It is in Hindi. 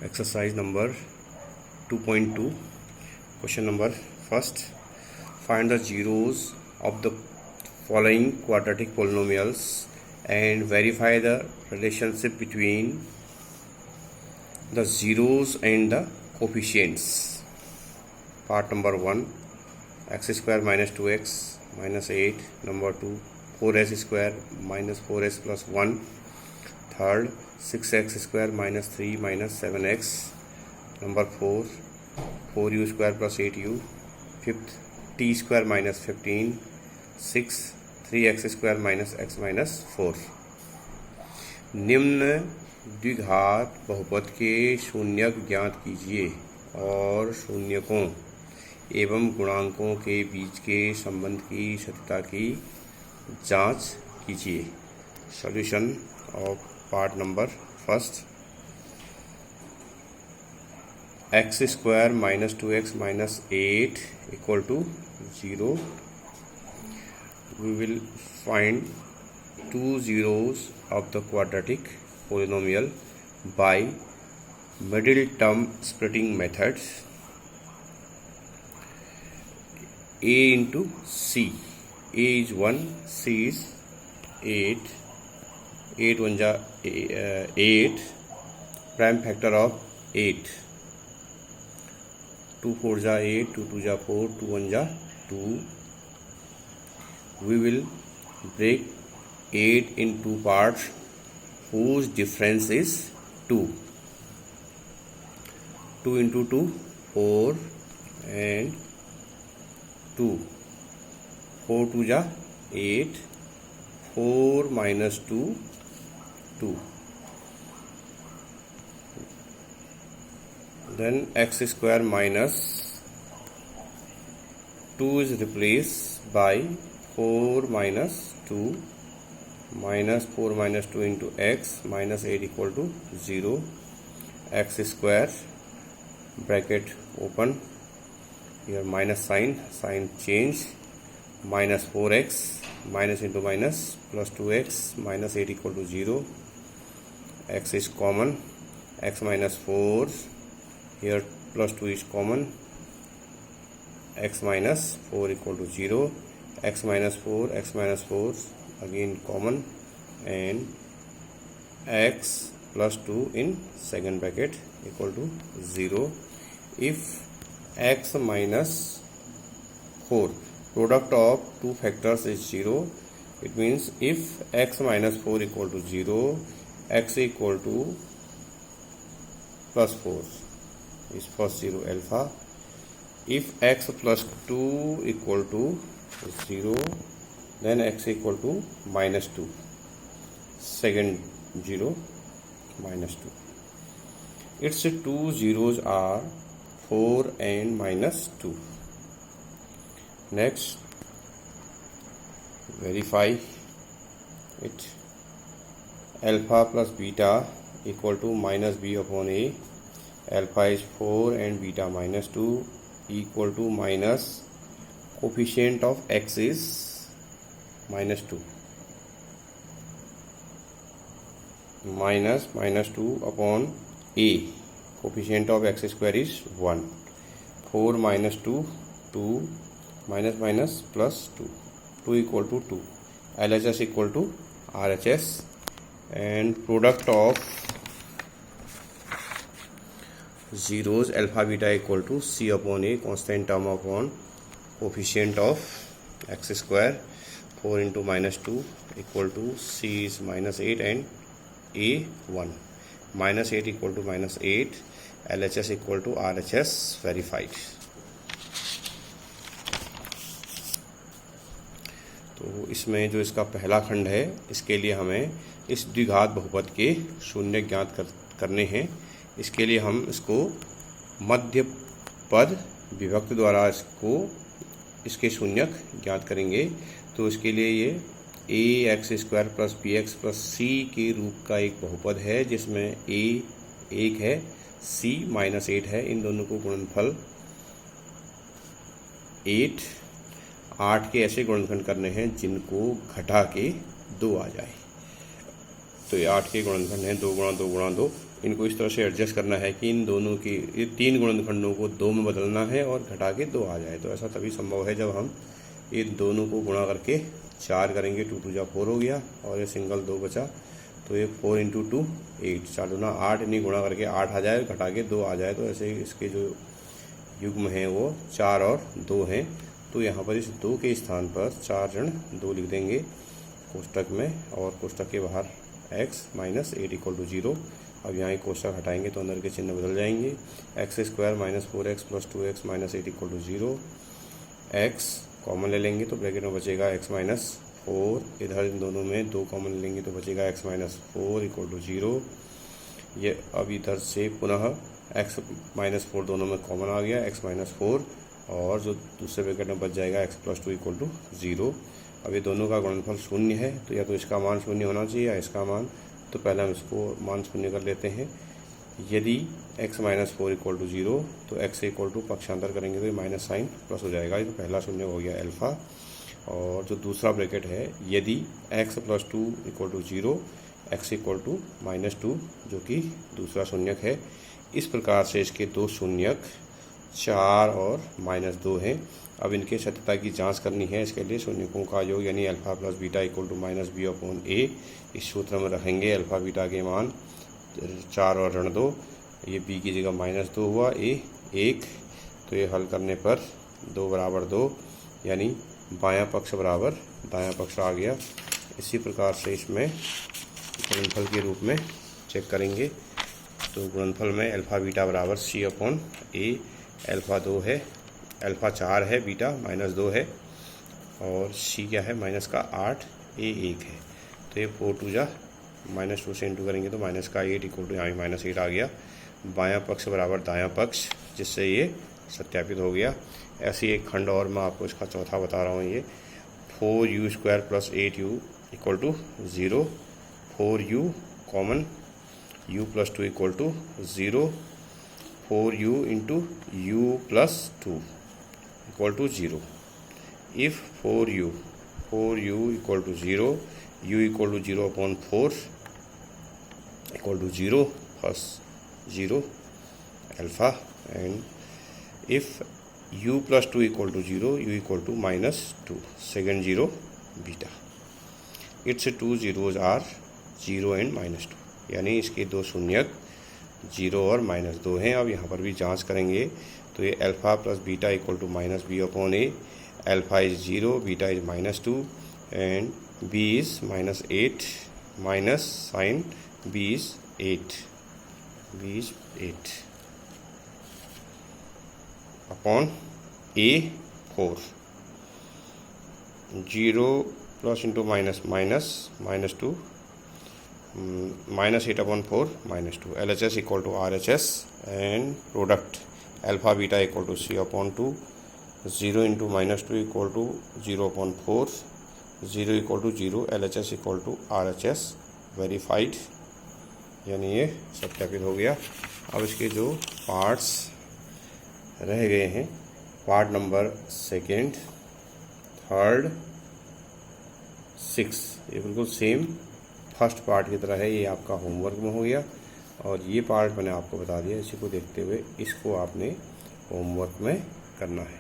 Exercise number 2.2. Question number first. Find the zeros of the following quadratic polynomials and verify the relationship between the zeros and the coefficients. Part number 1, x square minus 2x minus 8. Number 2, 4s square minus 4s plus 1. Third, 6x square minus 3 minus 7x. Number 4, 4u square plus 8u. Fifth, t square minus 15. 6, 3x square minus x minus 4. निम्न द्विघात बहुपद के शून्यक ज्ञात कीजिए और शून्यकों एवं गुणांकों के बीच के संबंध की सत्यता की जांच कीजिए. Solution of part number first. x square minus 2x minus 8 equal to 0. We will find two zeros of the quadratic polynomial by middle term splitting methods. A into C. A is 1, C is 8. 8 1 ja 8. Prime factor of 8. 2 4 ja 8, 2 2 ja 4, 2 1 ja 2. We will break 8 in two parts whose difference is 2. 2 into 2, 4 and 2. 4 2 ja 8. 4 minus 2, 2. Then x square minus 2 is replaced by 4 minus 2 minus 4 minus 2 into x minus 8 equal to 0. X square bracket open, here minus sign change, minus 4x minus into minus plus 2x minus 8 equal to 0. X is common, x minus 4, here plus 2 is common, x minus 4 equal to 0. X minus 4 again common, and x plus 2 in second bracket equal to 0. If x minus 4 product of two factors is 0, it means if x minus 4 equal to 0, x equal to plus 4 is first 0 alpha. If x plus 2 equal to 0, then x equal to minus 2, second 0 minus 2. Its two zeros are 4 and minus 2. Next, verify it. Alpha plus beta equal to minus b upon a. Alpha is 4 and beta minus 2 equal to minus coefficient of x is minus 2. Minus 2 upon a. Coefficient of x square is 1. 4 minus 2, 2. Minus plus 2. 2 equal to 2. LHS equal to RHS. And product of zeros alpha beta equal to c upon a, constant term upon coefficient of x square. 4 into minus 2 equal to c is minus 8 and a 1. Minus 8 equal to minus 8. LHS equal to RHS. Verified. तो इसमें जो इसका पहला खंड है, इसके लिए हमें इस द्विघात बहुपद के शून्य ज्ञात करने हैं. इसके लिए हम इसको मध्य पद विभक्त द्वारा इसके शून्यक ज्ञात करेंगे. तो इसके लिए ये a x square plus B X plus C के रूप का एक बहुपद है, जिसमें a 1 है, c माइनस 8 है. इन दोनों को गुणनफल 8 के ऐसे गुणनखंड करने हैं जिनको घटा के 2 आ जाए. तो ये 8 के गुणनखंड हैं 2 गुणा 2 गुणा 2 इनको इस तरह से एडजस्ट करना है कि इन दोनों की ये 3 गुणनखंडों को 2 में बदलना है और घटा के 2 आ जाए। तो ऐसा तभी संभव है जब हम इन दोनों को गुणा करके 4 करेंगे, 2 2 जा 4 हो गया और ये सिंगल 2 बचा, तो ये 4 इंटू 2 8, 4 दूना 8, इन्हीं गुणा करके 8 आ जाए, घटा के 2 आ जाए। तो ऐसे ही इसके जो युग्म हैं वो 4 और 2 हैं। तो यहाँ पर इस 2 के स्थान पर 4 ऋण 2 लिख देंगे कोष्टक में, और कोष्टक के बाहर x माइनस 8 इक्वल टू 0। अब यहाँ एक कोष्टक हटाएंगे तो अंदर के चिन्ह बदल जाएंगे। X square minus 4x plus 2x minus 8 equal to 0। x common ले लेंगे तो ब्रैकेट में बचेगा x माइनस 4, इधर इन दोनों में 2 कॉमन ले लेंगे तो बचेगा x माइनस 4 इक्वल टू 0। ये अब इधर से पुनः x माइनस 4 दोनों में कॉमन आ गया, x माइनस 4, और जो दूसरे ब्रैकेट में बच जाएगा x प्लस 2 इक्वल टू 0। अब ये दोनों का गुणनफल शून्य है, तो या तो इसका मान शून्य होना चाहिए या इसका मान, तो पहले हम इसको मान शून्य कर लेते हैं। यदि x माइनस 4 इक्वल टू 0 तो x इक्वल टू पक्षांतर करेंगे तो ये माइनस साइन प्लस हो जाएगा। ये तो पहला शून्य हो गया अल्फा। और जो दूसरा ब्रैकेट है, यदि x plus 2 equal to 0, x equal to minus 2, जो कि दूसरा शून्यक है। इस प्रकार से इसके दो शून्यक 4 और माइनस 2 हैं। अब इनके सत्यता की जांच करनी है। इसके लिए शून्यकों का योग यानी alpha plus beta equal to minus B upon A, इस सूत्र में रखेंगे। अल्फा बीटा के मान 4 और ऋण 2, ये b की जगह माइनस 2 हुआ, a 1, तो ये हल करने पर 2 बराबर 2, यानी बायां पक्ष बराबर दायां पक्ष आ गया। इसी प्रकार से इसमें गुणनफल के रूप में चेक करेंगे। तो गुणनफल में अल्फा बीटा बराबर c अपॉन ए, अल्फा 2 है, अल्फा 4 है, बीटा माइनस 2 है, और c क्या है माइनस का 8, a 1 है। तो ये 4 2 जा माइनस 2 से इंटू करेंगे तो माइनस का 8 इक्वल टू यहाँ माइनस 8 आ गया। बायां पक्ष बराबर दायां पक्ष, जिससे ये सत्यापित हो गया। ऐसी एक खंड और मैं आपको इसका चौथा बता रहा हूँ। ये 4u square plus 8u equal to 0, 4u common, u plus 2 equal to 0, 4u into u plus 2 equal to 0। If 4u equal to 0, u equal to 0 upon 4 equal to 0, first 0 alpha, and if u plus 2 equal to 0, u equal to minus 2, second 0 beta. It's 2 zeros are 0 and minus 2, यानी इसके दो शून्यक 0 और माइनस 2 हैं। अब यहाँ पर भी जांच करेंगे तो ये alpha plus beta equal to minus B upon A, alpha is 0, beta is minus 2, and b is minus 8, minus sin b is 8, b is 8 upon a 4, 0 plus into minus minus minus 2, minus 8 upon 4 minus 2, LHS equal to RHS, and product alpha beta equal to c upon 2, 0 into minus 2 equal to 0 upon 4, 0 equal to 0, LHS equal to RHS, verified, यानी ये सत्यापित हो गया। अब इसके जो पार्ट्स रह गए हैं, पार्ट नंबर 2, 3, 6, ये बिल्कुल सेम फर्स्ट पार्ट की तरह है। ये आपका होमवर्क में हो गया, और ये पार्ट मैंने आपको बता दिया। इसी को देखते हुए इसको आपने होमवर्क में करना है।